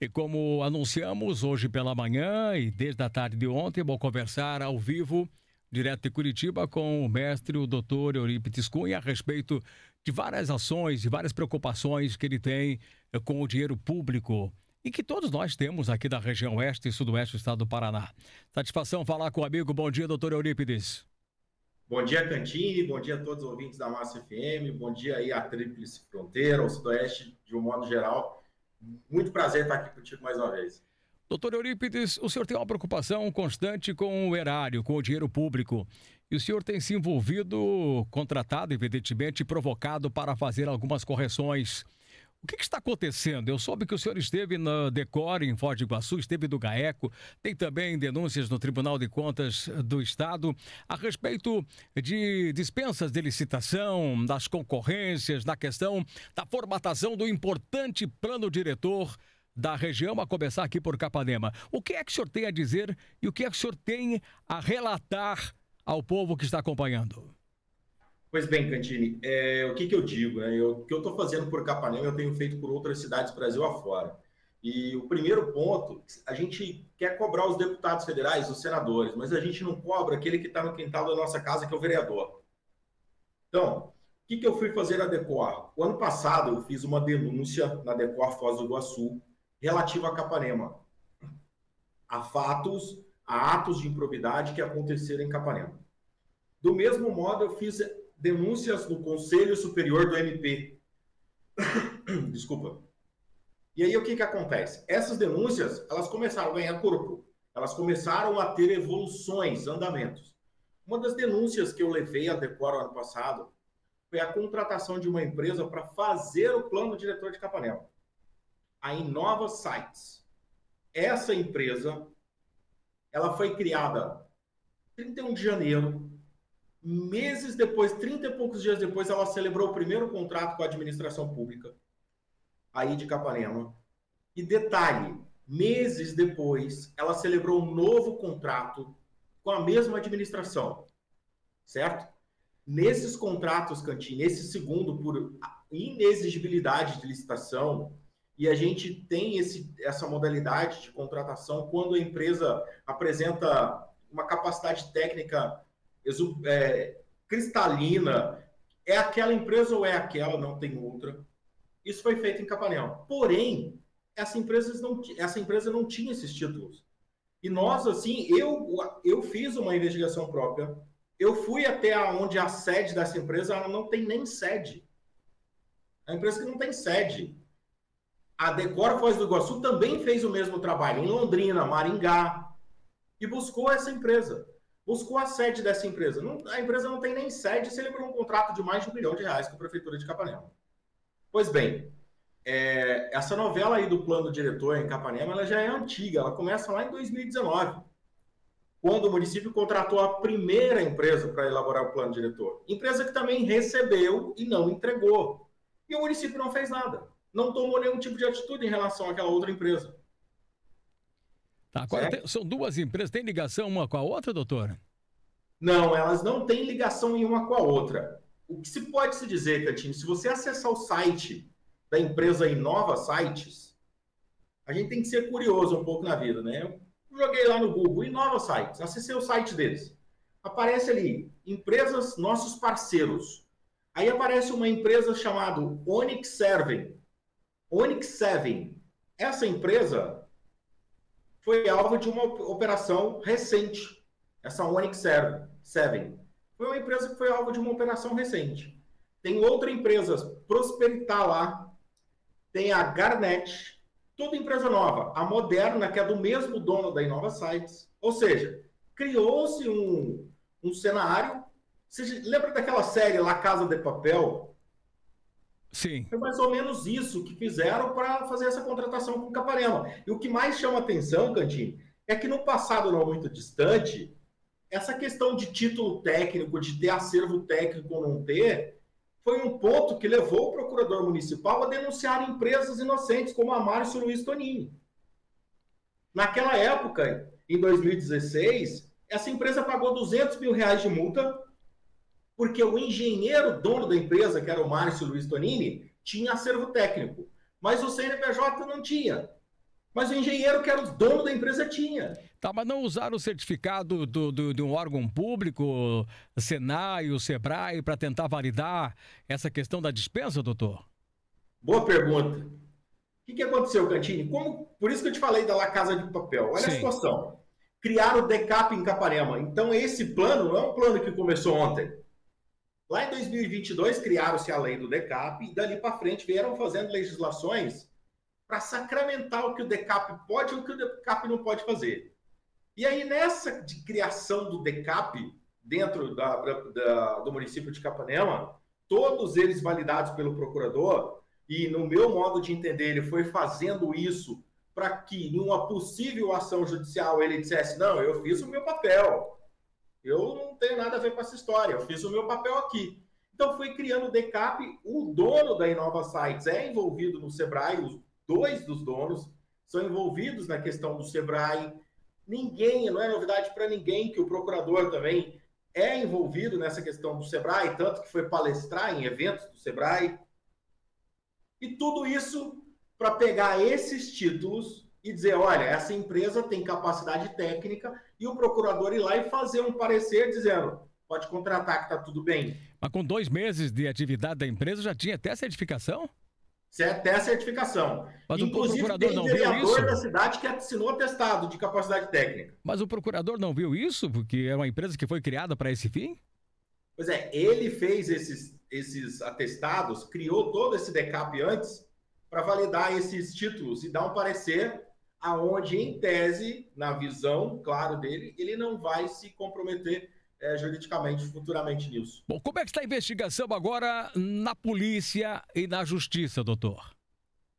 E como anunciamos hoje pela manhã e desde a tarde de ontem, vou conversar ao vivo, direto de Curitiba, com o mestre, o doutor Eurípides Cunha, a respeito de várias ações e várias preocupações que ele tem com o dinheiro público e que todos nós temos aqui da região oeste e sudoeste do estado do Paraná. Satisfação falar com o amigo. Bom dia, doutor Eurípides. Bom dia, Cantini. Bom dia a todos os ouvintes da Massa FM. Bom dia aí à Tríplice Fronteira, ao Sudoeste, de um modo geral. Muito prazer estar aqui contigo mais uma vez. Doutor Eurípides, o senhor tem uma preocupação constante com o erário, com o dinheiro público. E o senhor tem se envolvido, contratado, evidentemente, provocado para fazer algumas correções. O que está acontecendo? Eu soube que o senhor esteve na Decor, em Foz do Iguaçu, esteve do GAECO, tem também denúncias no Tribunal de Contas do Estado a respeito de dispensas de licitação, das concorrências, da questão da formatação do importante plano diretor da região, a começar aqui por Capanema. O que é que o senhor tem a dizer e o que é que o senhor tem a relatar ao povo que está acompanhando? Pois bem, Cantini, o que eu digo, né? O que eu estou fazendo por Capanema, eu tenho feito por outras cidades Brasil afora. E o primeiro ponto, a gente quer cobrar os deputados federais, os senadores, mas a gente não cobra aquele que está no quintal da nossa casa, que é o vereador. Então, o que eu fui fazer na Decor? O ano passado eu fiz uma denúncia na Decor Foz do Iguaçu relativa a Capanema, a fatos, a atos de improbidade que aconteceram em Capanema. Do mesmo modo, eu fiz denúncias no Conselho Superior do MP. Desculpa. E aí, o que acontece? Essas denúncias, elas começaram a ganhar corpo. Elas começaram a ter evoluções, andamentos. Uma das denúncias que eu levei a Decor ano passado foi a contratação de uma empresa para fazer o plano diretor de Capanema. A Inova Sites. Essa empresa, ela foi criada 31 de janeiro. Meses depois, 30 e poucos dias depois, ela celebrou o primeiro contrato com a administração pública, aí de Capanema. E detalhe, meses depois, ela celebrou um novo contrato com a mesma administração, certo? Nesses contratos, Cantini, esse segundo por inexigibilidade de licitação, e a gente tem essa modalidade de contratação quando a empresa apresenta uma capacidade técnica cristalina, é aquela empresa ou é aquela, não tem outra. Isso foi feito em Capanema. Porém, essa empresa não tinha esses títulos. E nós, assim, eu fiz uma investigação própria, eu fui até onde a sede dessa empresa, ela não tem nem sede. É uma empresa que não tem sede. A Decor Foz do Iguaçu também fez o mesmo trabalho em Londrina, Maringá, e buscou essa empresa. Buscou a sede dessa empresa. A empresa não tem nem sede, celebrou um contrato de mais de R$1 milhão com a Prefeitura de Capanema. Pois bem, essa novela aí do plano diretor em Capanema, ela já é antiga, ela começa lá em 2019, quando o município contratou a primeira empresa para elaborar o plano diretor. Empresa que também recebeu e não entregou. E o município não fez nada. Não tomou nenhum tipo de atitude em relação àquela outra empresa. Tá, agora são duas empresas, tem ligação uma com a outra, doutora? Não, elas não têm ligação uma com a outra. O que se pode se dizer, Cantini, se você acessar o site da empresa Inova Sites, a gente tem que ser curioso um pouco na vida, né? Eu joguei lá no Google, Inova Sites, acessei o site deles. Aparece ali, empresas, nossos parceiros. Aí aparece uma empresa chamada Onyx 7. Onyx 7. Essa empresa foi alvo de uma operação recente. Essa Onyx 7 foi uma empresa que foi alvo de uma operação recente. Tem outra empresa, Prosperitar lá, tem a Garnet, tudo empresa nova. A Moderna, que é do mesmo dono da Inova Sites. Ou seja, criou-se um cenário. Você lembra daquela série La Casa de Papel? Sim. Foi mais ou menos isso que fizeram para fazer essa contratação com o Capanema. E o que mais chama atenção, Cantini, é que no passado não muito distante, essa questão de título técnico, de ter acervo técnico ou não ter, foi um ponto que levou o procurador municipal a denunciar empresas inocentes, como a Márcio Luiz Tonini. Naquela época, em 2016, essa empresa pagou R$200 mil de multa, porque o engenheiro dono da empresa, que era o Márcio Luiz Tonini, tinha acervo técnico, mas o CNPJ não tinha. Mas o engenheiro que era o dono da empresa tinha. Tá, mas não usaram o certificado de um órgão público, Senai, o Sebrae, para tentar validar essa questão da dispensa, doutor? Boa pergunta. O que aconteceu, Cantini? Por isso que eu te falei da La Casa de Papel. Olha a situação. Criaram o DECAP em Capanema. Então, esse plano não é um plano que começou ontem. Lá em 2022, criaram-se a lei do DECAP e dali para frente vieram fazendo legislações para sacramentar o que o DECAP pode e o que o DECAP não pode fazer. E aí, nessa de criação do DECAP, dentro do município de Capanema, todos eles validados pelo procurador, e no meu modo de entender, ele foi fazendo isso para que, em uma possível ação judicial, ele dissesse, não, eu fiz o meu papel, eu não tenho nada a ver com essa história, eu fiz o meu papel aqui. Então, foi criando o DECAP, o dono da Inova Sites é envolvido no Sebrae, os dois dos donos são envolvidos na questão do Sebrae. Ninguém, não é novidade para ninguém que o procurador também é envolvido nessa questão do Sebrae, tanto que foi palestrar em eventos do Sebrae. E tudo isso para pegar esses títulos e dizer, olha, essa empresa tem capacidade técnica, e o procurador ir lá e fazer um parecer dizendo, pode contratar que está tudo bem. Mas com 2 meses de atividade da empresa já tinha até certificação? Até certificação. Mas inclusive, o procurador tem não viu vereador isso? da cidade que assinou atestado de capacidade técnica. Mas o procurador não viu isso? Porque é uma empresa que foi criada para esse fim? Pois é, ele fez esses atestados, criou todo esse DECAP antes para validar esses títulos e dar um parecer aonde, em tese, na visão, claro, dele, ele não vai se comprometer juridicamente, futuramente nisso. Bom, como é que está a investigação agora na polícia e na justiça, doutor?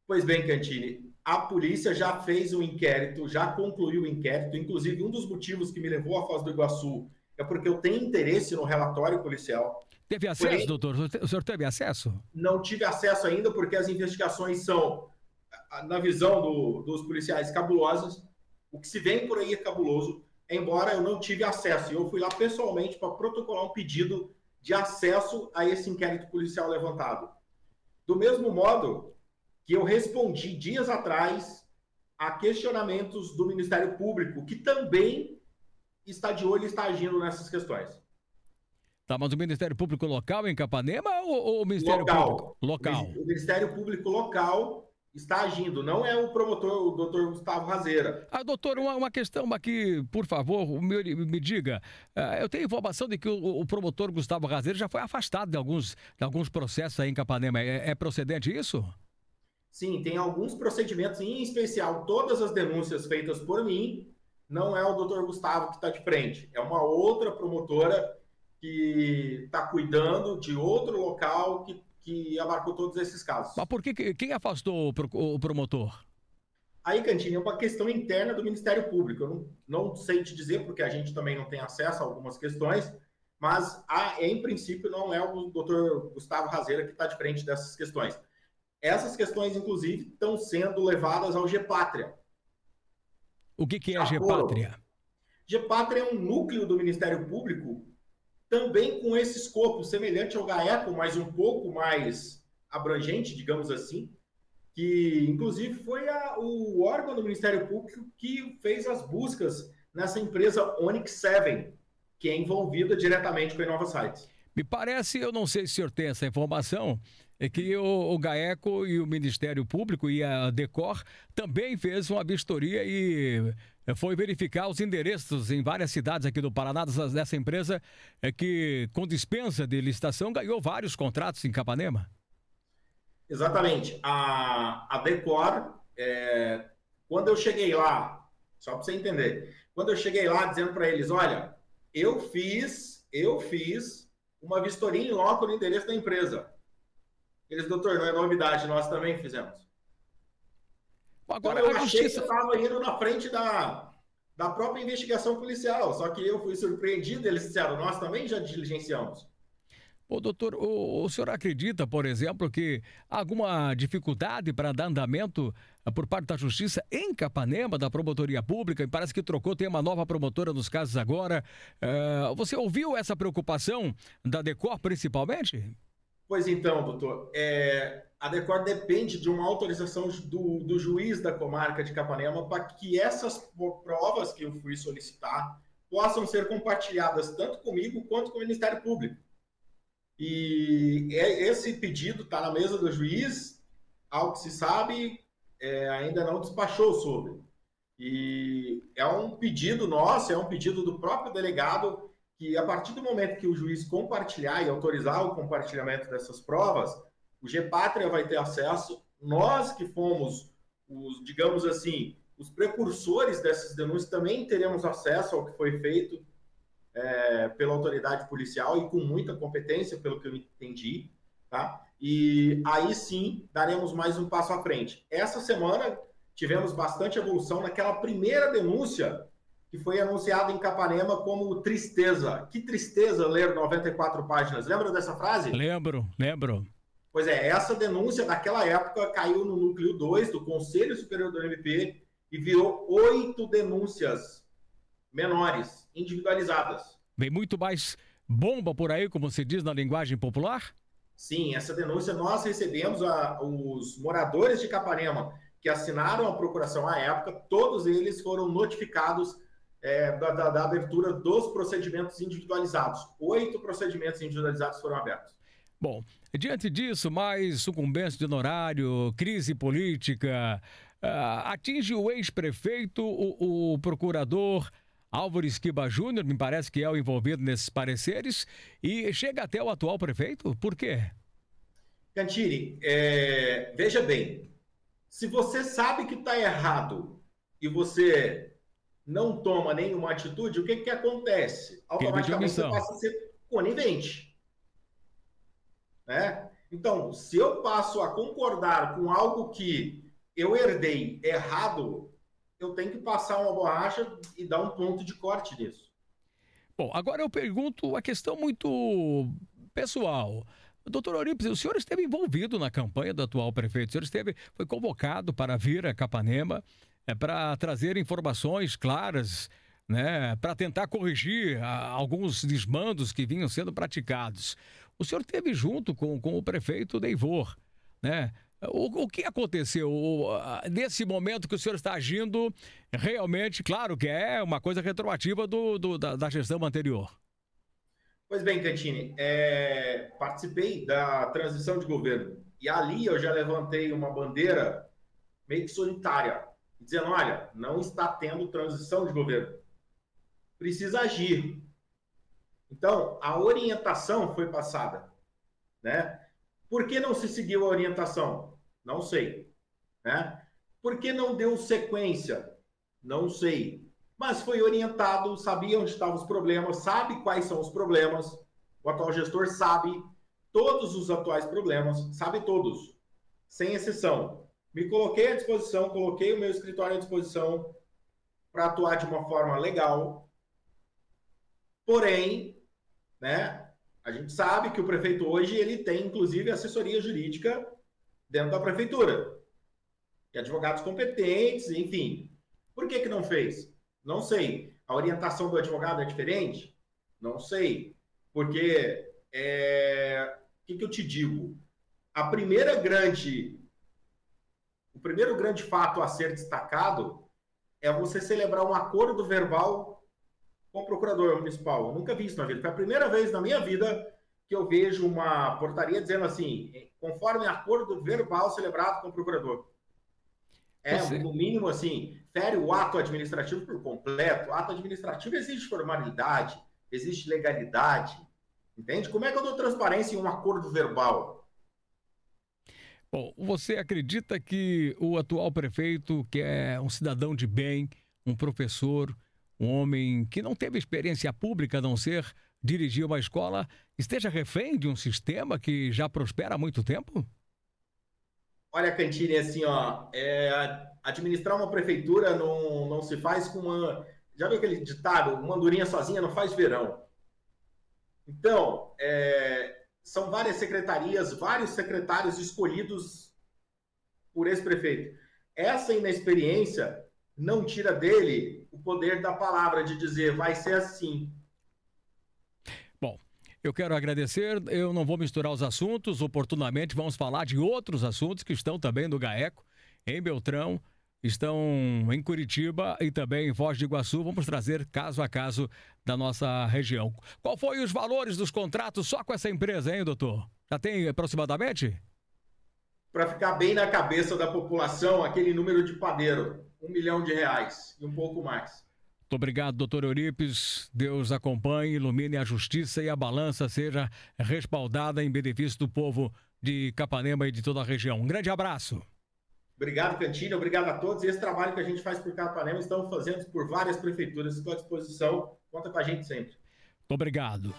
Pois bem, Cantini, a polícia já fez um inquérito, já concluiu o inquérito, inclusive um dos motivos que me levou à Foz do Iguaçu é porque eu tenho interesse no relatório policial. Teve acesso, doutor? O senhor teve acesso? Não tive acesso ainda porque as investigações são, na visão dos policiais, cabulosas. O que se vem por aí é cabuloso, embora eu não tive acesso. E eu fui lá pessoalmente para protocolar um pedido de acesso a esse inquérito policial levantado. Do mesmo modo que eu respondi dias atrás a questionamentos do Ministério Público, que também está de olho e está agindo nessas questões. Tá, mas o Ministério Público local em Capanema ou o Ministério Público local? O Ministério Público local está agindo, não é o promotor, o doutor Gustavo Razeira. Doutor, uma questão aqui, por favor, me diga. Eu tenho informação de que o promotor Gustavo Razeira já foi afastado de alguns processos aí em Capanema. É procedente isso? Sim, tem alguns procedimentos, em especial todas as denúncias feitas por mim, não é o doutor Gustavo que está de frente, é uma outra promotora que está cuidando de outro local que abarcou todos esses casos. Mas por que quem afastou o promotor? Aí, Cantini, é uma questão interna do Ministério Público. Eu não sei te dizer, porque a gente também não tem acesso a algumas questões, mas, em princípio, não é o doutor Gustavo Razeira que está de frente dessas questões. Essas questões, inclusive, estão sendo levadas ao GEPátria. O que é GEPátria? GEPátria é um núcleo do Ministério Público também com esse escopo semelhante ao GAECO, mas um pouco mais abrangente, digamos assim, que inclusive foi o órgão do Ministério Público que fez as buscas nessa empresa Onyx 7, que é envolvida diretamente com a Inova Sites. Me parece, eu não sei se o senhor tem essa informação, é que o GAECO e o Ministério Público e a Decor também fez uma vistoria e foi verificar os endereços em várias cidades aqui do Paraná dessa empresa que, com dispensa de licitação, ganhou vários contratos em Capanema. Exatamente. A Decor, quando eu cheguei lá, só para você entender, quando eu cheguei lá dizendo para eles, olha, eu fiz uma vistoria em loco no endereço da empresa. Eles, doutor, não é novidade, nós também fizemos. Agora, então, eu achei que estava indo na frente da própria investigação policial, só que eu fui surpreendido, eles disseram, nós também já diligenciamos. Ô, doutor, o senhor acredita, por exemplo, que há alguma dificuldade para dar andamento por parte da Justiça em Capanema, da Promotoria Pública? E parece que trocou, tem uma nova promotora nos casos agora. Você ouviu essa preocupação da Decor, principalmente? Pois então, doutor, A Decor depende de uma autorização do juiz da comarca de Capanema para que essas provas que eu fui solicitar possam ser compartilhadas tanto comigo quanto com o Ministério Público. E esse pedido está na mesa do juiz, ao que se sabe, ainda não despachou sobre. E é um pedido nosso, é um pedido do próprio delegado, que a partir do momento que o juiz compartilhar e autorizar o compartilhamento dessas provas, o Gepátria vai ter acesso. Nós que fomos os, digamos assim, os precursores dessas denúncias também teremos acesso ao que foi feito pela autoridade policial e com muita competência, pelo que eu entendi, tá? E aí sim daremos mais um passo à frente. Essa semana tivemos bastante evolução naquela primeira denúncia que foi anunciada em Capanema como tristeza. Que tristeza ler 94 páginas. Lembra dessa frase? Lembro. Pois é, essa denúncia daquela época caiu no núcleo 2 do Conselho Superior do MP e virou 8 denúncias menores, individualizadas. Vem muito mais bomba por aí, como se diz na linguagem popular? Sim, essa denúncia nós recebemos, os moradores de Capanema que assinaram a procuração à época, todos eles foram notificados da abertura dos procedimentos individualizados. 8 procedimentos individualizados foram abertos. Bom, diante disso, mais sucumbência de honorário, crise política, atinge o ex-prefeito, o procurador Álvaro Esquiba Júnior, me parece que é o envolvido nesses pareceres, e chega até o atual prefeito. Por quê? Cantini, veja bem, se você sabe que está errado e você não toma nenhuma atitude, o que acontece? Automaticamente você passa a ser conivente. Né? Então, se eu passo a concordar com algo que eu herdei errado, eu tenho que passar uma borracha e dar um ponto de corte nisso. Bom, agora eu pergunto a questão muito pessoal. Doutor Eurípides, o senhor esteve envolvido na campanha do atual prefeito, o senhor foi convocado para vir a Capanema para trazer informações claras, né, para tentar corrigir alguns desmandos que vinham sendo praticados. O senhor esteve junto com o prefeito Deivor, né? O que aconteceu nesse momento que o senhor está agindo realmente, claro que é uma coisa retroativa da gestão anterior? Pois bem, Cantini, participei da transição de governo e ali eu já levantei uma bandeira meio que solitária, dizendo, olha, não está tendo transição de governo, precisa agir. Então, a orientação foi passada, né? Por que não se seguiu a orientação? Não sei, né? Por que não deu sequência? Não sei. Mas foi orientado, sabia onde estavam os problemas, sabe quais são os problemas. O atual gestor sabe todos os atuais problemas, sabe todos, sem exceção. Me coloquei à disposição, coloquei o meu escritório à disposição para atuar de uma forma legal. Porém, né, a gente sabe que o prefeito hoje ele tem, inclusive, assessoria jurídica dentro da prefeitura. E advogados competentes, enfim. Por que não fez? Não sei. A orientação do advogado é diferente? Não sei. Porque, o que eu te digo? O primeiro grande fato a ser destacado é você celebrar um acordo verbal com o procurador municipal. Eu nunca vi isso na vida. Foi a primeira vez na minha vida que eu vejo uma portaria dizendo assim, conforme acordo verbal celebrado com o procurador. No mínimo, assim, fere o ato administrativo por completo. O ato administrativo exige formalidade, existe legalidade. Entende? Como é que eu dou transparência em um acordo verbal? Bom, você acredita que o atual prefeito, que é um cidadão de bem, um professor, um homem que não teve experiência pública a não ser dirigir uma escola, esteja refém de um sistema que já prospera há muito tempo? Olha, Cantini, assim, administrar uma prefeitura não se faz com uma... Já viu aquele ditado, uma andorinha sozinha não faz verão? Então, são várias secretarias, vários secretários escolhidos por esse prefeito. Essa inexperiência não tira dele o poder da palavra de dizer vai ser assim. Bom, Eu quero agradecer, eu não vou misturar os assuntos, oportunamente vamos falar de outros assuntos que estão também no GAECO, em Beltrão, estão em Curitiba e também em Foz do Iguaçu. Vamos trazer caso a caso da nossa região. Qual foi os valores dos contratos só com essa empresa, hein, doutor? Já tem aproximadamente? Para ficar bem na cabeça da população, aquele número de padeiro, R$1 milhão e um pouco mais. Muito obrigado, doutor Eurípides. Deus acompanhe, ilumine a justiça e a balança seja respaldada em benefício do povo de Capanema e de toda a região. Um grande abraço. Obrigado, Cantini. Obrigado a todos. Esse trabalho que a gente faz por Capanema, estamos fazendo por várias prefeituras. Estou à disposição. Conta com a gente sempre. Muito obrigado.